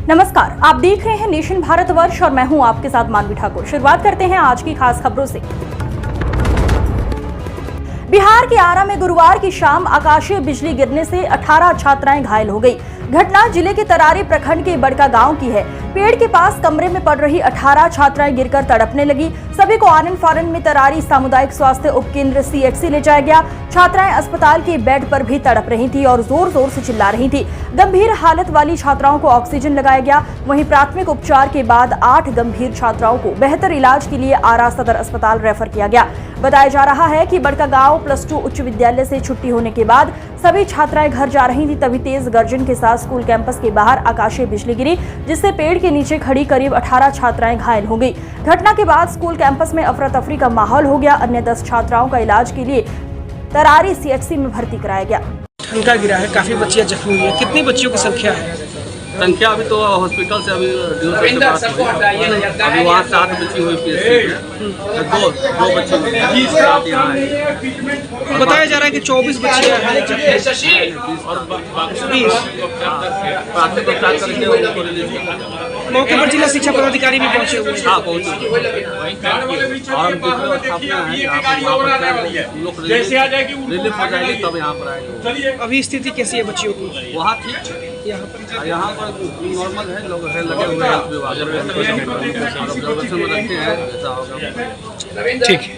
नमस्कार, आप देख रहे हैं नेशन भारतवर्ष और मैं हूं आपके साथ मानवी ठाकुर। शुरुआत करते हैं आज की खास खबरों से। बिहार के आरा में गुरुवार की शाम आकाशीय बिजली गिरने से 18 छात्राएं घायल हो गई। घटना जिले के तरारी प्रखंड के बड़का गांव की है। पेड़ के पास कमरे में पड़ रही 18 छात्राएं गिरकर तड़पने लगी। सभी को आनंद फानन में तरारी सामुदायिक स्वास्थ्य उपकेंद्र CHC ले जाया गया। छात्राएं अस्पताल के बेड पर भी तड़प रही थी और जोर जोर से चिल्ला रही थी। गंभीर हालत वाली छात्राओं को ऑक्सीजन लगाया गया। वहीं प्राथमिक उपचार के बाद 8 गंभीर छात्राओं को बेहतर इलाज के लिए आरा सदर अस्पताल रेफर किया गया। बताया जा रहा है कि बड़का गांव +2 उच्च विद्यालय से छुट्टी होने के बाद सभी छात्राएं घर जा रही थी, तभी तेज गर्जन के साथ स्कूल कैंपस के बाहर आकाशीय बिजली गिरी, जिससे पेड़ के नीचे खड़ी करीब 18 छात्राएं घायल हो गई। घटना के बाद स्कूल कैंपस में अफरा तफरी का माहौल हो गया। अन्य 10 छात्राओं का इलाज के लिए तरारी CHC में भर्ती कराया गया। ठनका गिरा है, काफी बच्चियां जख्मी हुई है। कितनी बच्चियों की संख्या है? संख्या अभी तो हॉस्पिटल से अभी अभी वहाँ 7 बच्ची हुई PSC में, दो बच्चे बताया जा रहा है कि 24 बच्चियां हैं और 20 प्राथमिक उपचार करके उनको रिलीज किया। मौके पर जिला शिक्षा पदाधिकारी भी पहुंचे हुए हैं। हाँ पहुँचे और रिलीफ हो जाएगी तब यहाँ पर आएंगे। अभी स्थिति कैसी है बच्चियों की? वहाँ ठीक है, यहाँ पर नॉर्मल है, लोग है लगे हुए हैं ऑब्जर्वेशन में रखते हैं, ऐसा होगा। ठीक है।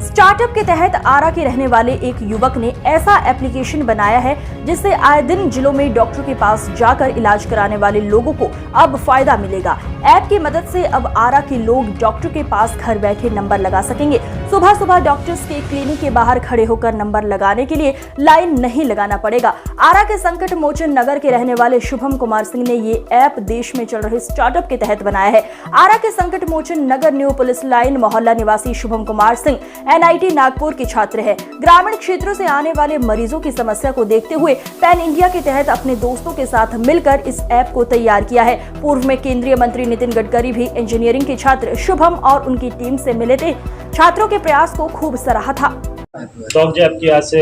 स्टार्टअप के तहत आरा के रहने वाले एक युवक ने ऐसा एप्लीकेशन बनाया है जिससे आए दिन जिलों में डॉक्टर के पास जाकर इलाज कराने वाले लोगों को अब फायदा मिलेगा। ऐप की मदद से अब आरा के लोग डॉक्टर के पास घर बैठे नंबर लगा सकेंगे। सुबह सुबह डॉक्टर्स के क्लिनिक के बाहर खड़े होकर नंबर लगाने के लिए लाइन नहीं लगाना पड़ेगा। आरा के संकट मोचन नगर के रहने वाले शुभम कुमार सिंह ने ये ऐप देश में चल रहे स्टार्टअप के तहत बनाया है। आरा के संकट मोचन नगर न्यू पुलिस लाइन मोहल्ला निवासी शुभम कुमार सिंह NIT नागपुर के छात्र हैं। ग्रामीण क्षेत्रों से आने वाले मरीजों की समस्या को देखते हुए पैन इंडिया के तहत अपने दोस्तों के साथ मिलकर इस ऐप को तैयार किया है। पूर्व में केंद्रीय मंत्री नितिन गडकरी भी इंजीनियरिंग के छात्र शुभम और उनकी टीम से मिले थे। छात्रों के प्रयास को खूब सराहा था। डॉक्टर ऐप की आज से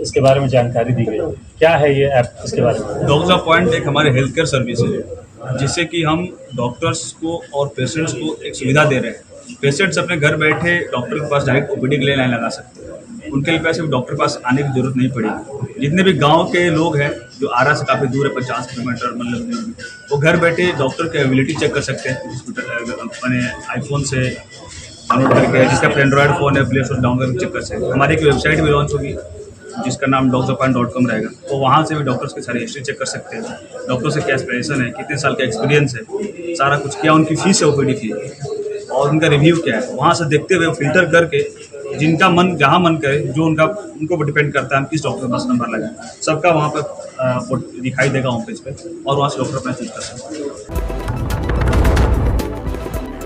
इसके बारे में जानकारी दी गई, क्या है ये ऐप, इसके बारे में? डॉक्टर पॉइंट एक हमारे हेल्थ केयर सर्विस है जिससे कि हम डॉक्टर्स को और पेशेंट्स को एक सुविधा दे रहे हैं। पेशेंट्स अपने घर बैठे डॉक्टर के पास डायरेक्ट OPD के लिए लाइन लगा सकते हैं। उनके लिए पैसे डॉक्टर के पास आने की जरूरत नहीं पड़ेगी। जितने भी गांव के लोग हैं जो आरा से काफ़ी दूर है, 50 किलोमीटर मतलब, वो घर बैठे डॉक्टर की एबिलिटी चेक कर सकते हैं अपने iPhone से डाउनलोड करके, जिसका एंड्रॉयड फ़ोन है प्ले स्टोर डाउनलोड करके चेक कर सकते हैं। हमारी एक वेबसाइट भी लॉन्च होगी जिसका नाम doctorpoint.com रहेगा, तो वहाँ से भी डॉक्टर्स की सारी हिस्ट्री चेक कर सकते हैं। डॉक्टर से क्या एस्पिरेशन है, कितने साल का एक्सपीरियंस है, सारा कुछ, क्या उनकी फीस है OPD की और उनका रिव्यू क्या है, वहाँ से देखते हुए फिल्टर करके जिनका मन जहाँ मन करे, जो उनको डिपेंड करता है हम किस डॉक्टर के पास नंबर लगाएं, सबका वहाँ पर दिखाई देगा होम पेज पे और वहाँ से डॉक्टर अपना चूज कर सकते हैं।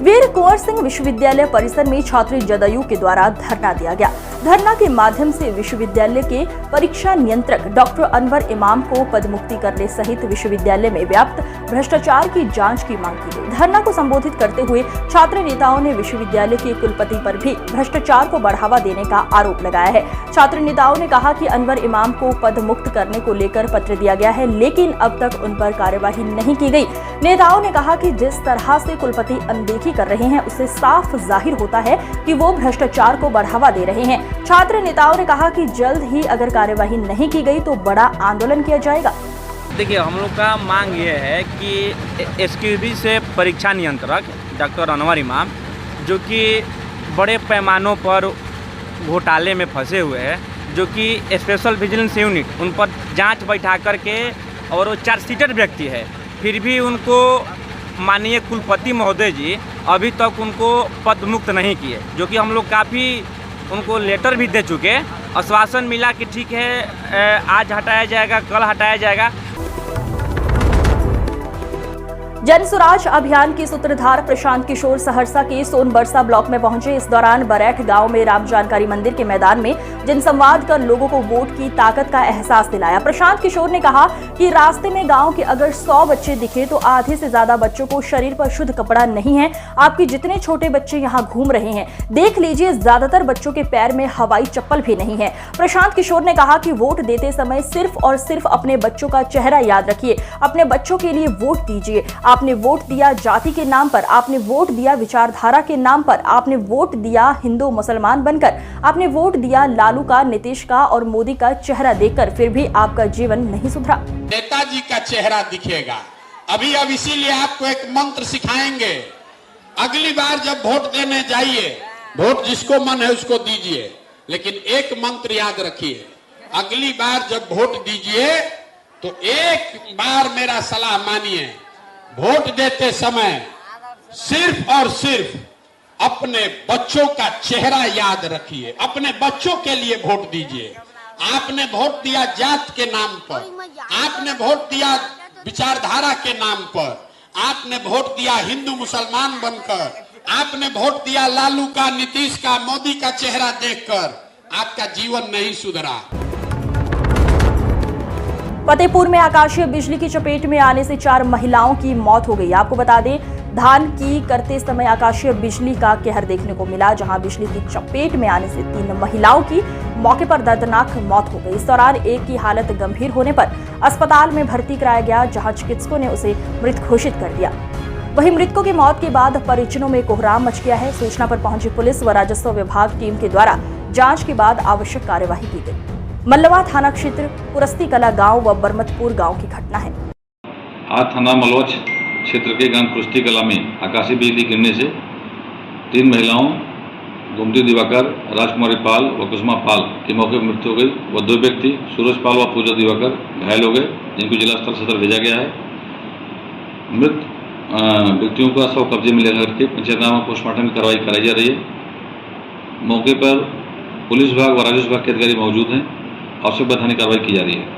वीर कुंवर सिंह विश्वविद्यालय परिसर में छात्री जदयू के द्वारा धरना दिया गया। धरना के माध्यम से विश्वविद्यालय के परीक्षा नियंत्रक डॉक्टर अनवर इमाम को पदमुक्ति करने सहित विश्वविद्यालय में व्याप्त भ्रष्टाचार की जांच की मांग की गई। धरना को संबोधित करते हुए छात्र नेताओं ने विश्वविद्यालय के कुलपति पर भी भ्रष्टाचार को बढ़ावा देने का आरोप लगाया है। छात्र नेताओं ने कहा कि अनवर इमाम को पद मुक्त करने को लेकर पत्र दिया गया है, लेकिन अब तक उन पर कार्यवाही नहीं की गई। नेताओं ने कहा कि जिस तरह से कुलपति अनदेखी कर रहे हैं उससे साफ जाहिर होता है कि वो भ्रष्टाचार को बढ़ावा दे रहे हैं। छात्र नेताओं ने कहा कि जल्द ही अगर कार्यवाही नहीं की गई तो बड़ा आंदोलन किया जाएगा। देखिए, हम लोग का मांग ये है कि SQB से परीक्षा नियंत्रक डॉक्टर अनवर इमाम, जो कि बड़े पैमानों पर घोटाले में फंसे हुए हैं, जो कि स्पेशल विजिलेंस यूनिट उन पर जांच बैठा करके, और वो चार्जशीटेड व्यक्ति है, फिर भी उनको माननीय कुलपति महोदय जी अभी तक उनको पद मुक्त नहीं किए, जो कि हम लोग काफ़ी उनको लेटर भी दे चुके। आश्वासन मिला कि ठीक है आज हटाया जाएगा, कल हटाया जाएगा। जन स्वराज अभियान के सूत्रधार प्रशांत किशोर सहरसा के सोनबरसा ब्लॉक में पहुंचे। इस दौरान बरैठ गांव में राम जानकारी मंदिर के मैदान में जनसंवाद कर लोगों को वोट की ताकत का एहसास दिलाया। प्रशांत किशोर ने कहा कि रास्ते में गांव के अगर 100 बच्चे दिखे तो आधे से ज्यादा बच्चों को शरीर पर शुद्ध कपड़ा नहीं है। आपके जितने छोटे बच्चे यहाँ घूम रहे हैं देख लीजिए, ज्यादातर बच्चों के पैर में हवाई चप्पल भी नहीं है। प्रशांत किशोर ने कहा कि वोट देते समय सिर्फ और सिर्फ अपने बच्चों का चेहरा याद रखिए, अपने बच्चों के लिए वोट दीजिए। आपने वोट दिया जाति के नाम पर, आपने वोट दिया विचारधारा के नाम पर, आपने वोट दिया हिंदू मुसलमान बनकर, आपने वोट दिया लालू का, नीतीश का और मोदी का चेहरा देखकर, फिर भी आपका जीवन नहीं सुधरा। नेताजी का चेहरा दिखेगा। अभी अब इसीलिए आपको एक मंत्र सिखाएंगे। अगली बार जब वोट देने जाइए, वोट जिसको मन है उसको दीजिए, लेकिन एक मंत्र याद रखिए, अगली बार जब वोट दीजिए तो एक बार मेरा सलाह मानिए, वोट देते समय सिर्फ और सिर्फ अपने बच्चों का चेहरा याद रखिए, अपने बच्चों के लिए वोट दीजिए। आपने वोट दिया जात के नाम पर, आपने वोट दिया विचारधारा के नाम पर, आपने वोट दिया हिंदू मुसलमान बनकर, आपने वोट दिया लालू का, नीतीश का, मोदी का चेहरा देखकर, आपका जीवन नहीं सुधरा। फतेहपुर में आकाशीय बिजली की चपेट में आने से 4 महिलाओं की मौत हो गई। आपको बता दें, धान की करते समय आकाशीय बिजली का कहर देखने को मिला, जहां बिजली की चपेट में आने से 3 महिलाओं की मौके पर दर्दनाक मौत हो गई। इस दौरान एक की हालत गंभीर होने पर अस्पताल में भर्ती कराया गया, जहां चिकित्सकों ने उसे मृत घोषित कर दिया। वहीं मृतकों की मौत के बाद परिजनों में कोहराम मच गया है। सूचना पर पहुंची पुलिस व राजस्व विभाग टीम के द्वारा जांच के बाद आवश्यक कार्यवाही की गई। मल्लवा थाना क्षेत्र पुरस्ती कला गांव व बरमतपुर गांव की घटना है। आज थाना मलवा क्षेत्र के गांव पुरस्ती कला में आकाशीय बिजली गिरने से 3 महिलाओं गोमती दिवाकर, राजकुमारी पाल व कुसुमा पाल की मौके पर मृत्यु हो गई व 2 व्यक्ति सूरज पाल व पूजा दिवाकर घायल हो गए, जिनको जिला अस्पताल सदर भेजा गया है। मृत व्यक्तियों का शव कब्जे में लेकर के पंचनामा पोस्टमार्टम की कार्रवाई कराई जा रही है। मौके पर पुलिस विभाग व राजस्व विभाग के अधिकारी मौजूद हैं और सब वैधानिक कार्रवाई की जा रही है।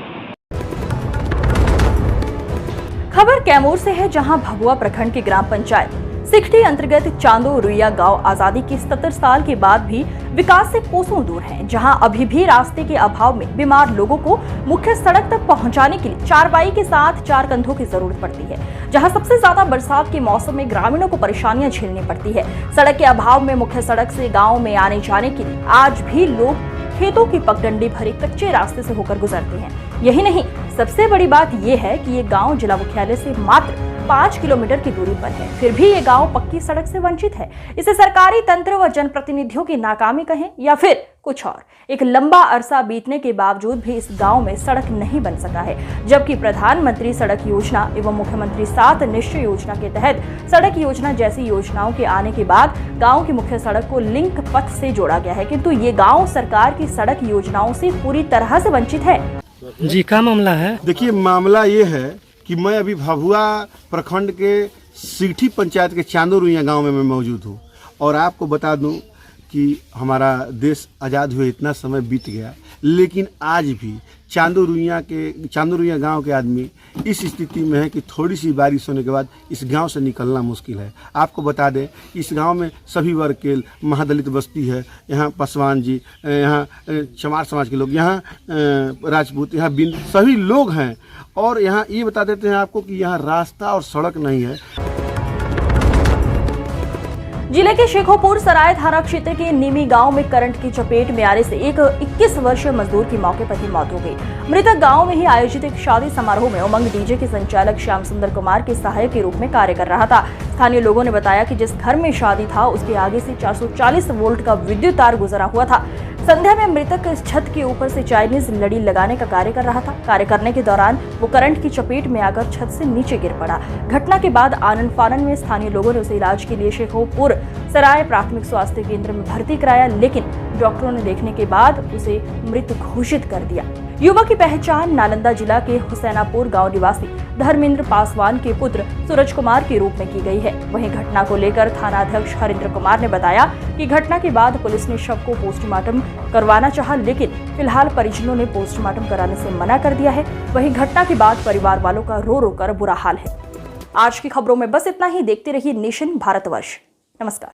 खबर कैमूर से है, जहां भभुआ प्रखंड के ग्राम पंचायत सिकटी अंतर्गत चांदो रुइया गांव आजादी के 70 साल के बाद भी विकास से कोसों दूर है, जहां अभी भी रास्ते के अभाव में बीमार लोगों को मुख्य सड़क तक पहुंचाने के लिए चारपाई के साथ 4 कंधों की जरूरत पड़ती है, जहां सबसे ज्यादा बरसात के मौसम में ग्रामीणों को परेशानियां झेलनी पड़ती है। सड़क के अभाव में मुख्य सड़क से गाँव में आने जाने के लिए आज भी लोग खेतों की पगडंडी भरे कच्चे रास्ते से होकर गुजरते हैं। यही नहीं, सबसे बड़ी बात यह है कि ये गांव जिला मुख्यालय से मात्र 5 किलोमीटर की दूरी पर है, फिर भी ये गांव पक्की सड़क से वंचित है। इसे सरकारी तंत्र व जनप्रतिनिधियों की नाकामी कहें या फिर कुछ और, एक लंबा अरसा बीतने के बावजूद भी इस गांव में सड़क नहीं बन सका है, जबकि प्रधानमंत्री सड़क योजना एवं मुख्यमंत्री 7 निश्चय योजना के तहत सड़क योजना जैसी योजनाओं के आने के बाद गांव की मुख्य सड़क को लिंक पथ से जोड़ा गया है, किंतु ये गांव सरकार की सड़क योजनाओं से पूरी तरह से वंचित है। जी, क्या मामला है? देखिए, मामला ये है कि मैं अभी भभुआ प्रखंड के सिकठी पंचायत के चांदो रुइया गाँव में मैं मौजूद हूँ और आपको बता दूँ कि हमारा देश आज़ाद हुए इतना समय बीत गया, लेकिन आज भी चांदो रुइया गांव के आदमी इस स्थिति में है कि थोड़ी सी बारिश होने के बाद इस गांव से निकलना मुश्किल है। आपको बता दें, इस गांव में सभी वर्ग के महादलित बस्ती है। यहाँ पासवान जी, यहाँ चमार समाज के लोग, यहाँ राजपूत, यहाँ बिंद, सभी लोग हैं। और यहाँ ये बता देते हैं आपको कि यहाँ रास्ता और सड़क नहीं है। जिले के शेखोपुर सराय थाना क्षेत्र के नीमी गांव में करंट की चपेट में आने से एक 21 वर्षीय मजदूर की मौके पर ही मौत हो गई। मृतक गांव में ही आयोजित एक शादी समारोह में उमंग डीजे के संचालक श्याम सुंदर कुमार के सहायक के रूप में कार्य कर रहा था। स्थानीय लोगों ने बताया कि जिस घर में शादी था उसके आगे से 440 वोल्ट का विद्युत तार गुजरा हुआ था। संध्या में मृतक छत के ऊपर से चाइनीज लड़ी लगाने का कार्य कर रहा था। कार्य करने के दौरान वो करंट की चपेट में आकर छत से नीचे गिर पड़ा। घटना के बाद आनन फानन में स्थानीय लोगों ने उसे इलाज के लिए शेखोपुर सराय प्राथमिक स्वास्थ्य केंद्र में भर्ती कराया, लेकिन डॉक्टरों ने देखने के बाद उसे मृत घोषित कर दिया। युवक की पहचान नालंदा जिला के हुसैनापुर गांव निवासी धर्मेंद्र पासवान के पुत्र सूरज कुमार के रूप में की गई है। वहीं घटना को लेकर थाना अध्यक्ष हरिंद्र कुमार ने बताया कि घटना के बाद पुलिस ने शव को पोस्टमार्टम करवाना चाहा, लेकिन फिलहाल परिजनों ने पोस्टमार्टम कराने से मना कर दिया है। वहीं घटना के बाद परिवार वालों का रो रो कर बुरा हाल है। आज की खबरों में बस इतना ही। देखते रहिए नेशन भारतवर्ष। नमस्कार।